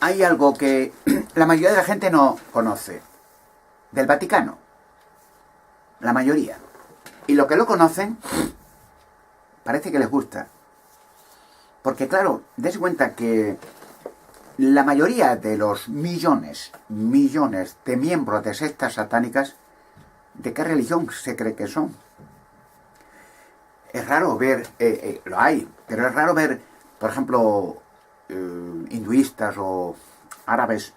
hay algo que la mayoría de la gente no conoce. Del Vaticano. La mayoría. Y los que lo conocen, parece que les gusta. Porque claro, des cuenta que la mayoría de los millones de miembros de sectas satánicas, ¿de qué religión se cree que son? Es raro ver, lo hay, pero es raro ver, por ejemplo, hinduistas o árabes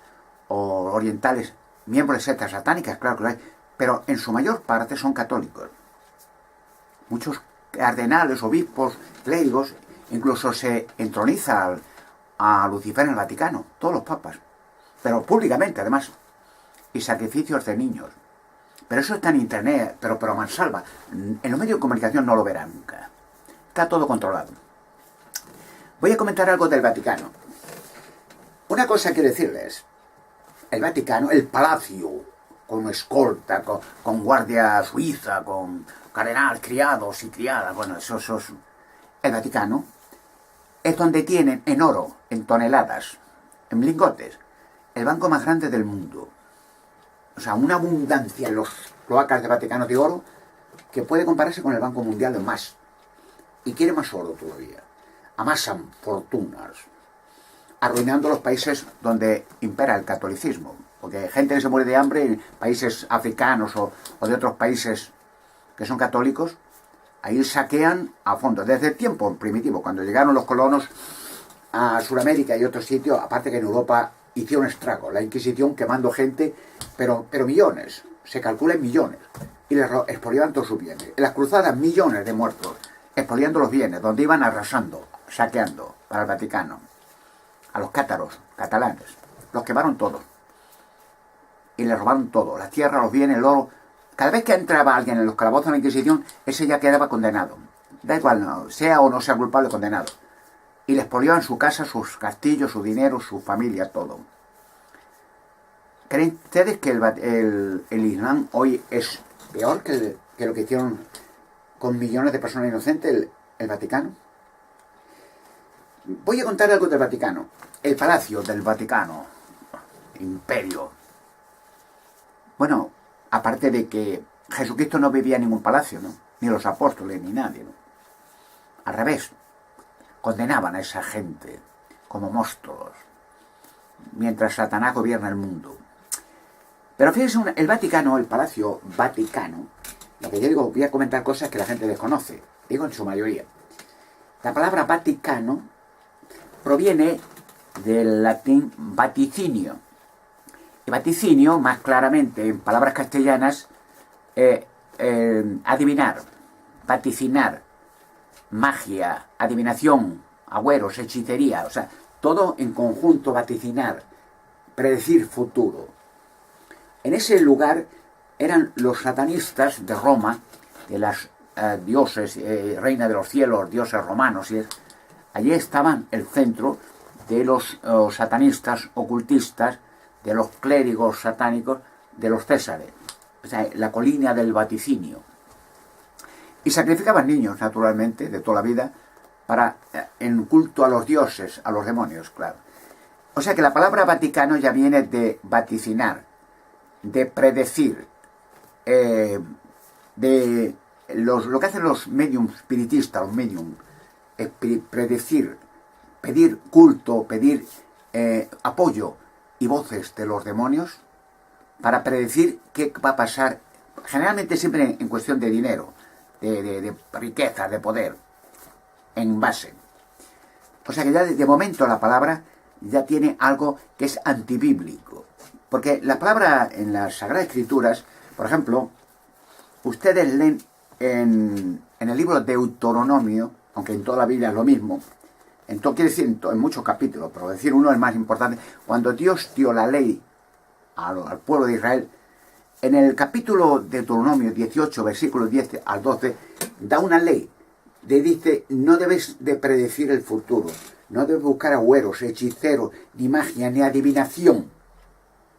o orientales, miembros de sectas satánicas, claro que lo hay, pero en su mayor parte son católicos. Muchos cardenales, obispos, clérigos, incluso se entroniza a Lucifer en el Vaticano, todos los papas, pero públicamente además, y sacrificios de niños. Pero eso está en internet, pero a mansalva. En los medios de comunicación no lo verán nunca. Está todo controlado. Voy a comentar algo del Vaticano. Una cosa quiero decirles. El Vaticano, el palacio, con escolta, con guardia suiza, con cardenal, criados y criadas, bueno, eso es... El Vaticano es donde tienen en oro, en toneladas, en lingotes, el banco más grande del mundo. O sea, una abundancia en los cloacas del Vaticano de oro que puede compararse con el Banco Mundial o más. Y quiere más oro todavía. Amasan fortunas, arruinando los países donde impera el catolicismo. Porque gente que se muere de hambre en países africanos o de otros países que son católicos, ahí saquean a fondo. Desde el tiempo primitivo, cuando llegaron los colonos a Sudamérica y otros sitios, aparte que en Europa hicieron estrago, la Inquisición quemando gente, pero millones, se calcula en millones, y les expoliaban todos sus bienes. En las cruzadas, millones de muertos, expoliando los bienes, donde iban arrasando, saqueando para el Vaticano. A los cátaros, catalanes, los quemaron todos. Y les robaron todo, las tierras, los bienes, el oro. Cada vez que entraba alguien en los calabozos de la Inquisición, ese ya quedaba condenado. Da igual, no, sea o no sea culpable, condenado. Y les expoliaban su casa, sus castillos, su dinero, su familia, todo. ¿Creen ustedes que el Islam hoy es peor que lo que hicieron con millones de personas inocentes el Vaticano? Voy a contar algo del Vaticano. El Palacio del Vaticano, imperio. Bueno, aparte de que Jesucristo no vivía en ningún palacio, ¿no? Ni los apóstoles, ni nadie, ¿no? Al revés, condenaban a esa gente como monstruos, mientras Satanás gobierna el mundo. Pero fíjense, el Vaticano, el Palacio Vaticano, lo que yo digo, voy a comentar cosas que la gente desconoce, digo en su mayoría. La palabra Vaticano proviene del latín vaticinio. Y vaticinio, más claramente, en palabras castellanas, adivinar, vaticinar, magia, adivinación, agüeros, hechicería, o sea, todo en conjunto, vaticinar, predecir futuro. En ese lugar eran los satanistas de Roma, de las dioses, reina de los cielos, dioses romanos, y allí estaban el centro de los satanistas, ocultistas, de los clérigos satánicos, de los césares, o sea, la colina del vaticinio. Y sacrificaban niños, naturalmente, de toda la vida, en culto a los dioses, a los demonios, claro. O sea que la palabra Vaticano ya viene de vaticinar, de predecir, de lo que hacen los mediums espiritistas, los mediums, predecir, pedir culto, pedir apoyo y voces de los demonios para predecir qué va a pasar, generalmente siempre en cuestión de dinero, de riqueza, de poder, en base. O sea que ya de momento la palabra ya tiene algo que es antibíblico. Porque la palabra en las Sagradas Escrituras, por ejemplo, ustedes leen en el libro de Deuteronomio, aunque en toda la Biblia es lo mismo, quiere decir en muchos capítulos, pero decir uno es el más importante, cuando Dios dio la ley al pueblo de Israel, en el capítulo de Deuteronomio 18, versículos 10 al 12, da una ley, dice, no debes de predecir el futuro, no debes buscar agüeros, hechiceros, ni magia, ni adivinación,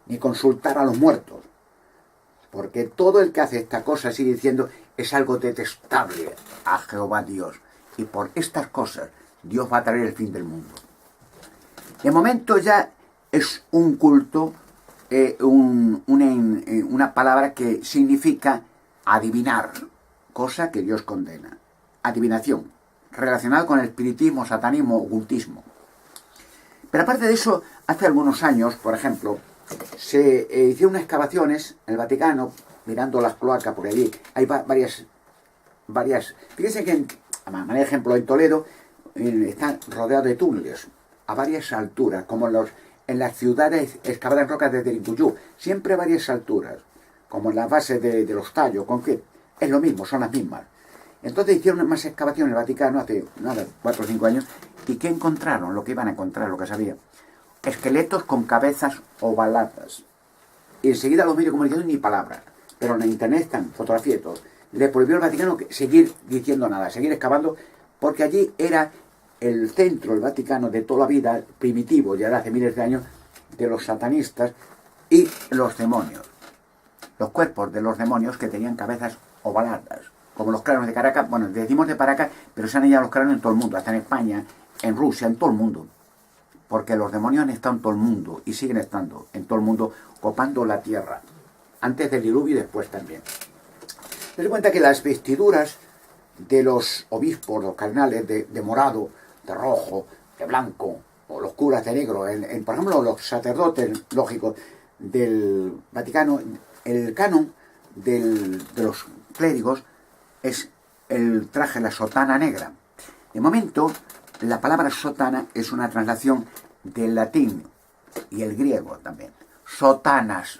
ni consultar a los muertos, porque todo el que hace esta cosa, sigue diciendo, es algo detestable a Jehová Dios, y por estas cosas Dios va a traer el fin del mundo. De momento ya es un culto, una palabra que significa adivinar, cosa que Dios condena. Adivinación, relacionada con el espiritismo, satanismo, ocultismo. Pero aparte de eso, hace algunos años, por ejemplo, se hicieron unas excavaciones en el Vaticano, mirando las cloacas, porque allí hay varias. Fíjense que, a manera de ejemplo, en Toledo está rodeado de túneles a varias alturas, como en las ciudades excavadas en rocas de Terincuyú, siempre a varias alturas, como en las bases de los tallos, con que es lo mismo, son las mismas. Entonces hicieron más excavaciones en el Vaticano hace 4 o 5 años, y ¿qué encontraron? Lo que iban a encontrar, lo que sabían. Esqueletos con cabezas ovaladas. Y enseguida los medios de comunicación ni palabras. Pero en internet están fotografías y todo. Le prohibió al Vaticano seguir diciendo nada, seguir excavando, porque allí era el centro, el Vaticano, de toda la vida, primitivo, ya de hace miles de años, de los satanistas y los demonios. Los cuerpos de los demonios que tenían cabezas ovaladas, como los cráneos de Caracas. Bueno, decimos de Paracas, pero se han hallado los cráneos en todo el mundo, hasta en España, en Rusia, en todo el mundo. Porque los demonios han estado en todo el mundo y siguen estando en todo el mundo, copando la tierra, antes del diluvio y después también. Se cuenta que las vestiduras de los obispos, los cardenales, de morado, de rojo, de blanco, o los curas de negro, por ejemplo, los sacerdotes, lógicos, del Vaticano, el canon de los clérigos es el traje, la sotana negra. De momento, la palabra sotana es una traslación del latín y el griego también. Sotanas,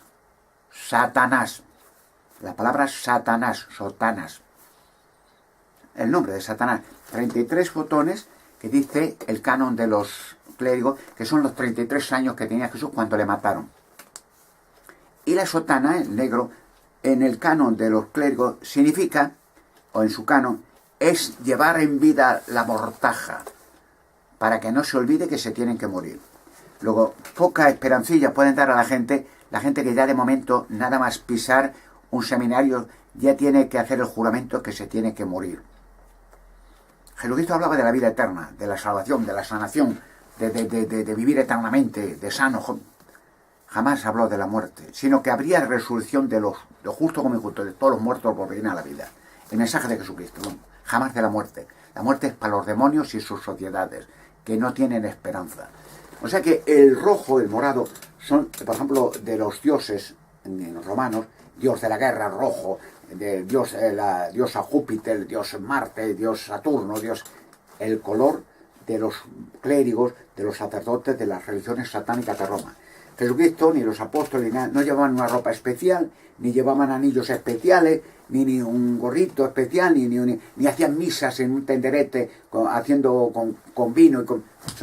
Satanás. La palabra Satanás, sotanas. El nombre de Satanás. 33 botones que dice el canon de los clérigos, que son los 33 años que tenía Jesús cuando le mataron. Y la sotana, el negro, en el canon de los clérigos significa, o en su canon, es llevar en vida la mortaja, para que no se olvide que se tienen que morir. Luego, poca esperancilla pueden dar a la gente que ya de momento, nada más pisar un seminario, ya tiene que hacer el juramento que se tiene que morir. Jesucristo hablaba de la vida eterna, de la salvación, de la sanación, de vivir eternamente, de sano. Jamás habló de la muerte, sino que habría resurrección de los justos como injustos, de todos los muertos volverían a la vida. El mensaje de Jesucristo, no, jamás de la muerte. La muerte es para los demonios y sus sociedades, que no tienen esperanza. O sea que el rojo, el morado, son, por ejemplo, de los dioses romanos, dios de la guerra, rojo, la diosa Júpiter, dios Marte, dios Saturno, el color de los clérigos, de los sacerdotes de las religiones satánicas de Roma. Jesucristo, ni los apóstoles, no llevaban una ropa especial, ni llevaban anillos especiales, ni un gorrito especial, ni hacían misas en un tenderete haciendo con vino.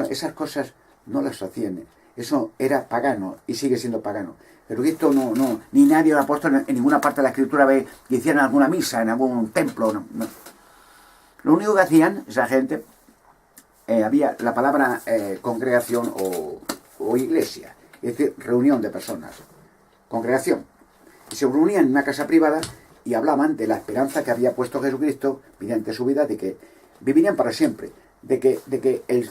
Esas cosas no las hacían. Eso era pagano y sigue siendo pagano. Jesucristo ni nadie, los apóstoles, en ninguna parte de la Escritura ve que hicieran alguna misa en algún templo. No. Lo único que hacían esa gente, había la palabra congregación o iglesia, es decir, reunión de personas, congregación. Y se reunían en una casa privada y hablaban de la esperanza que había puesto Jesucristo mediante su vida, de que vivirían para siempre, de que el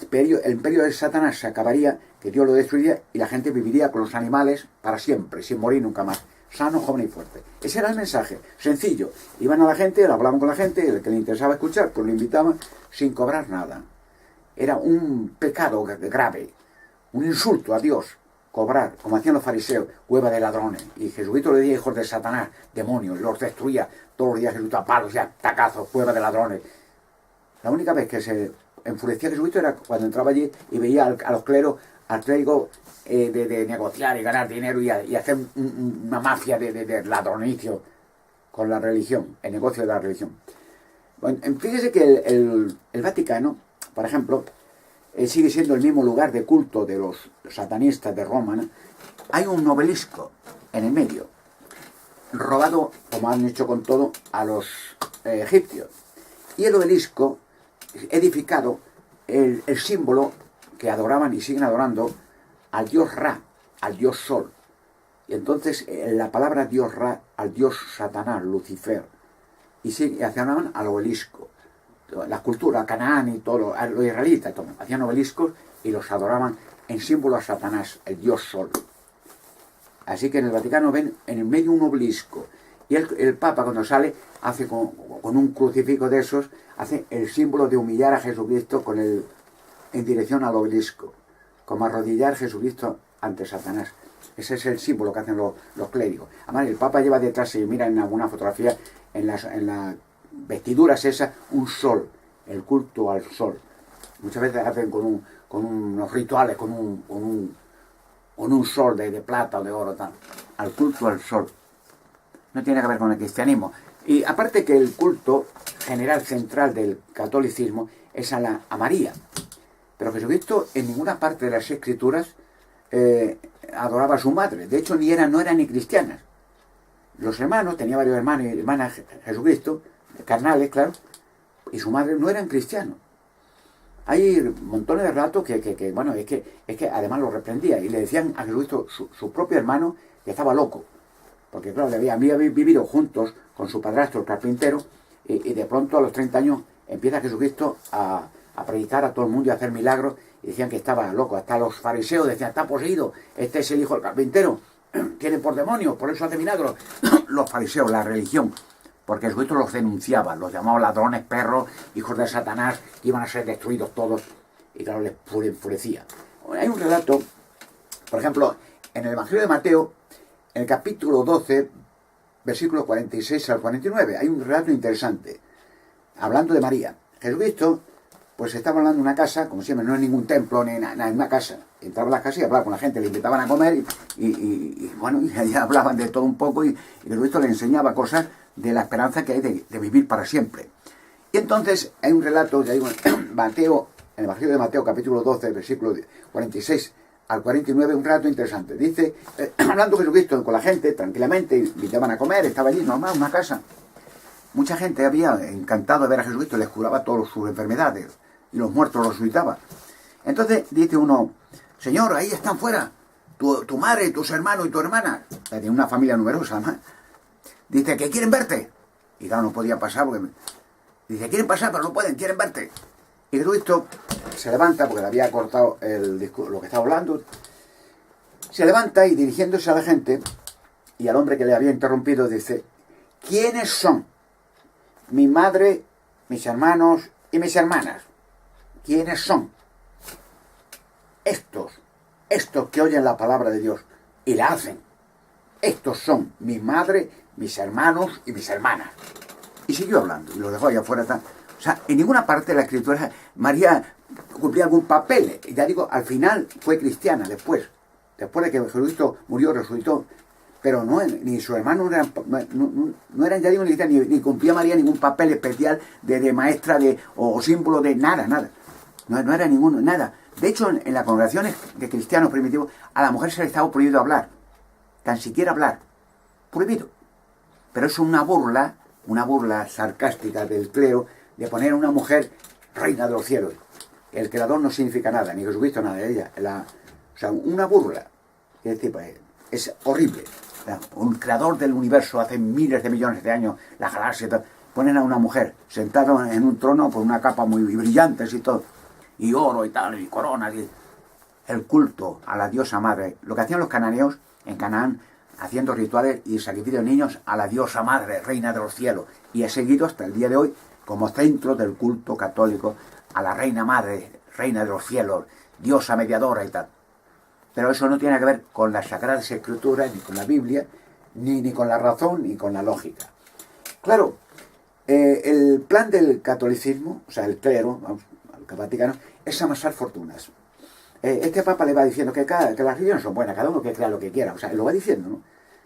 imperio de Satanás se acabaría, que Dios lo destruiría y la gente viviría con los animales para siempre, sin morir nunca más, sano, joven y fuerte. Ese era el mensaje, sencillo. Iban a la gente, hablaban con la gente, el que le interesaba escuchar, pues lo invitaban sin cobrar nada. Era un pecado grave, un insulto a Dios, cobrar, como hacían los fariseos, hueva de ladrones. Y Jesucristo le decía hijos de Satanás, demonios, los destruía todos los días Jesucristo a palos y a tacazos, hueva de ladrones. La única vez que se enfurecía Jesucristo era cuando entraba allí y veía a los cleros, al clérigo, de negociar y ganar dinero y hacer una mafia de ladronicio con la religión, el negocio de la religión. Bueno, fíjese que el Vaticano, por ejemplo, sigue siendo el mismo lugar de culto de los satanistas de Roma, ¿no? Hay un obelisco en el medio, robado, como han hecho con todo, a los egipcios. Y el obelisco, edificado, el símbolo que adoraban y siguen adorando al dios Ra, al dios Sol. Y entonces la palabra dios Ra, al dios Satanás, Lucifer. Y adoraban al obelisco. La cultura, Canaán y todo, los israelitas, hacían obeliscos y los adoraban en símbolo a Satanás, el dios Sol. Así que en el Vaticano ven en el medio un obelisco. Y el Papa cuando sale hace con un crucifijo de esos, hace el símbolo de humillar a Jesucristo en dirección al obelisco. Como arrodillar a Jesucristo ante Satanás. Ese es el símbolo que hacen los clérigos. Además el Papa lleva detrás, si mira en alguna fotografía, en las vestiduras esas, un sol. El culto al sol. Muchas veces hacen con unos rituales, con un sol de plata o de oro, tal. Al culto al sol. No tiene que ver con el cristianismo. Y aparte que el culto general central del catolicismo es a María. Pero Jesucristo en ninguna parte de las escrituras adoraba a su madre. De hecho, no eran ni cristianas. Los hermanos, tenía varios hermanos y hermanas Jesucristo, carnales, claro, y su madre no eran cristianos. Hay montones de relatos que bueno, es que además lo reprendía y le decían a Jesucristo, su propio hermano, que estaba loco. Porque claro, había vivido juntos con su padrastro, el carpintero, y de pronto a los 30 años empieza Jesucristo a predicar a todo el mundo y a hacer milagros, y decían que estaba loco. Hasta los fariseos decían, está poseído, este es el hijo del carpintero, tiene por demonios, por eso hace milagros. Los fariseos, la religión, porque Jesucristo los denunciaba, los llamaba ladrones, perros, hijos de Satanás, que iban a ser destruidos todos, y claro, les enfurecía. Hay un relato, por ejemplo, en el Evangelio de Mateo, en el capítulo 12, versículos 46 al 49, hay un relato interesante, hablando de María. Jesucristo, pues estaba hablando en una casa, como siempre, no es ningún templo, ni nada, en una casa. Entraba a la casa y hablaba con la gente, le invitaban a comer, y bueno, y ahí hablaban de todo un poco, y Jesucristo le enseñaba cosas de la esperanza que hay de vivir para siempre. Y entonces hay un relato, ya digo, Mateo, en el Evangelio de Mateo, capítulo 12, versículos 46 al 49, un relato interesante. Dice, hablando Jesucristo con la gente, tranquilamente, invitaban a comer, estaba allí, normal, una casa. Mucha gente había encantado de ver a Jesucristo, les curaba todas sus enfermedades, y los muertos los resucitaba. Entonces dice uno, Señor, ahí están fuera, tu madre, tus hermanos y tu hermana. Tiene una familia numerosa, además. Dice, que quieren verte. Y claro, no podía pasar porque... Dice, quieren pasar, pero no pueden, quieren verte. Y Jesucristo se levanta, porque le había cortado lo que estaba hablando. Se levanta y dirigiéndose a la gente, y al hombre que le había interrumpido, dice, ¿quiénes son mi madre, mis hermanos y mis hermanas? ¿Quiénes son? Estos que oyen la palabra de Dios y la hacen. Estos son mi madre, mis hermanos y mis hermanas. Y siguió hablando, y lo dejó allá afuera. O sea, en ninguna parte de la escritura María cumplía algún papel. Ya digo, al final fue cristiana después de que Jesucristo murió, resucitó. Pero ni su hermano no eran, ya digo, ni cumplía María ningún papel especial de maestra o símbolo de nada. No era ninguno, nada. De hecho, en las congregaciones de cristianos primitivos, a la mujer se le estaba prohibido hablar. Tan siquiera hablar. Prohibido. Pero es una burla sarcástica del clero de poner a una mujer reina de los cielos. El creador no significa nada, ni Jesucristo nada de ella. O sea, una burla. Es decir, pues, es horrible. Un creador del universo hace miles de millones de años, la galaxia y tal. Ponen a una mujer sentada en un trono con una capa muy brillante y todo, y oro y tal, y coronas. Y el culto a la diosa madre. Lo que hacían los cananeos en Canaán, haciendo rituales y sacrificios de niños a la diosa madre, reina de los cielos. Y he seguido hasta el día de hoy como centro del culto católico a la reina madre, reina de los cielos, diosa mediadora y tal. Pero eso no tiene que ver con las Sagradas Escrituras, ni con la Biblia, ni con la razón, ni con la lógica. Claro, el plan del catolicismo, o sea, el clero, vamos, el Vaticano, es amasar fortunas. Este Papa le va diciendo que las religiones son buenas, cada uno que crea lo que quiera, o sea, lo va diciendo, ¿no?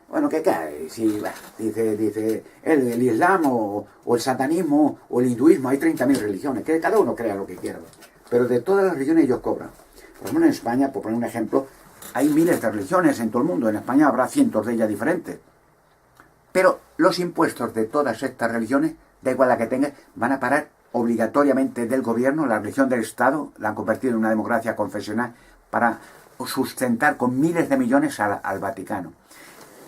Bueno, ¿qué cae? Si, dice el Islam o el satanismo o el hinduismo, hay 30.000 religiones, que cada uno crea lo que quiera. Pero de todas las religiones ellos cobran. Por ejemplo, en España, por poner un ejemplo, hay miles de religiones en todo el mundo. En España habrá cientos de ellas diferentes. Pero los impuestos de todas estas religiones, da igual la que tengan, van a parar obligatoriamente del gobierno. La religión del Estado la han convertido en una democracia confesional para sustentar con miles de millones al Vaticano.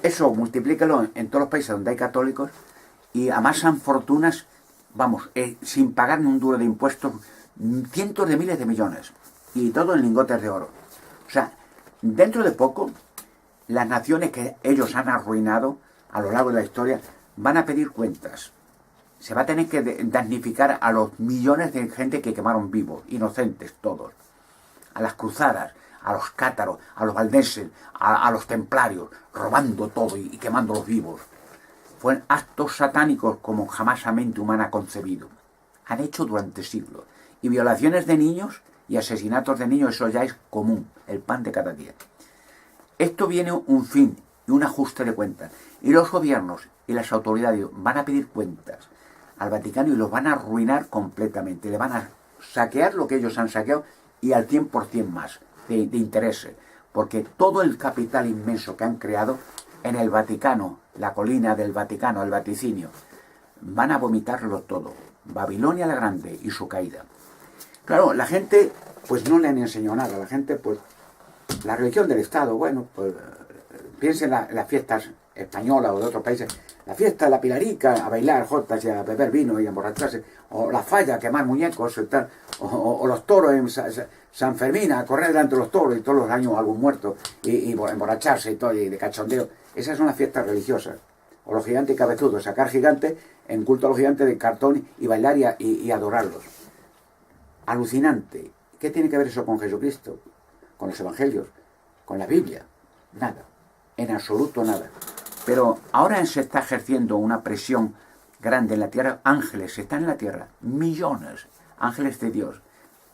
Eso multiplícalo en todos los países donde hay católicos y amasan fortunas, vamos, sin pagar ni un duro de impuestos, cientos de miles de millones. Y todo en lingotes de oro. O sea, dentro de poco, las naciones que ellos han arruinado a lo largo de la historia van a pedir cuentas. Se va a tener que damnificar a los millones de gente que quemaron vivos, inocentes todos. A las cruzadas, a los cátaros, a los valdenses, a los templarios, robando todo y quemándolos vivos. Fueron actos satánicos como jamás la mente humana ha concebido. Han hecho durante siglos. Y violaciones de niños y asesinatos de niños, eso ya es común, el pan de cada día. Esto viene un fin y un ajuste de cuentas. Y los gobiernos y las autoridades van a pedir cuentas al Vaticano y los van a arruinar completamente. Le van a saquear lo que ellos han saqueado y al 100% más de intereses. Porque todo el capital inmenso que han creado en el Vaticano, la colina del Vaticano, el vaticinio, van a vomitarlo todo. Babilonia la Grande y su caída. Claro, la gente pues no le han enseñado nada. La gente pues, la religión del Estado, bueno, pues piensen en las fiestas españolas o de otros países, la fiesta de la Pilarica, a bailar jotas y a beber vino y a emborracharse, o la falla, a quemar muñecos y tal, o los toros en San Fermín, a correr delante de los toros y todos los años algún muerto y emborracharse y todo, y de cachondeo. Esas son las fiestas religiosas. O los gigantes cabezudos, sacar gigantes en culto a los gigantes de cartón y bailar y adorarlos. Alucinante. ¿Qué tiene que ver eso con Jesucristo? Con los evangelios, con la Biblia? Nada. En absoluto nada. Pero ahora se está ejerciendo una presión grande en la tierra. Ángeles están en la tierra, millones, ángeles de Dios,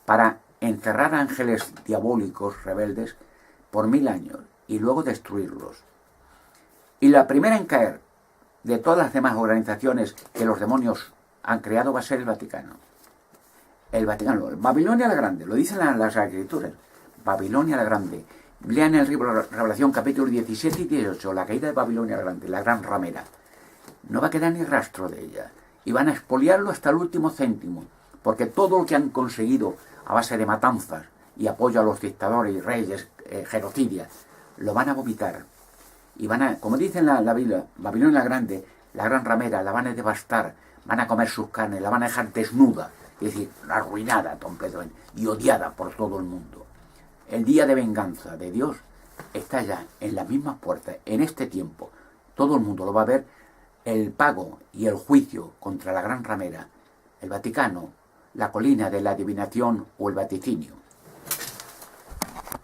para encerrar ángeles diabólicos, rebeldes, por 1000 años y luego destruirlos. Y la primera en caer de todas las demás organizaciones que los demonios han creado va a ser el Vaticano. El Vaticano, Babilonia la Grande, lo dicen las escrituras. Babilonia la Grande. Lean el libro Revelación capítulo 17 y 18, la caída de Babilonia la Grande, la gran ramera. No va a quedar ni rastro de ella. Y van a expoliarlo hasta el último céntimo, porque todo lo que han conseguido a base de matanzas y apoyo a los dictadores y reyes, genocidias, lo van a vomitar. Y van a, como dicen la Biblia, Babilonia la Grande, la gran ramera, la van a devastar, van a comer sus carnes, la van a dejar desnuda, es decir, arruinada completamente y odiada por todo el mundo. El día de venganza de Dios está ya en las mismas puertas, en este tiempo. Todo el mundo lo va a ver, el pago y el juicio contra la gran ramera, el Vaticano, la colina de la adivinación o el vaticinio.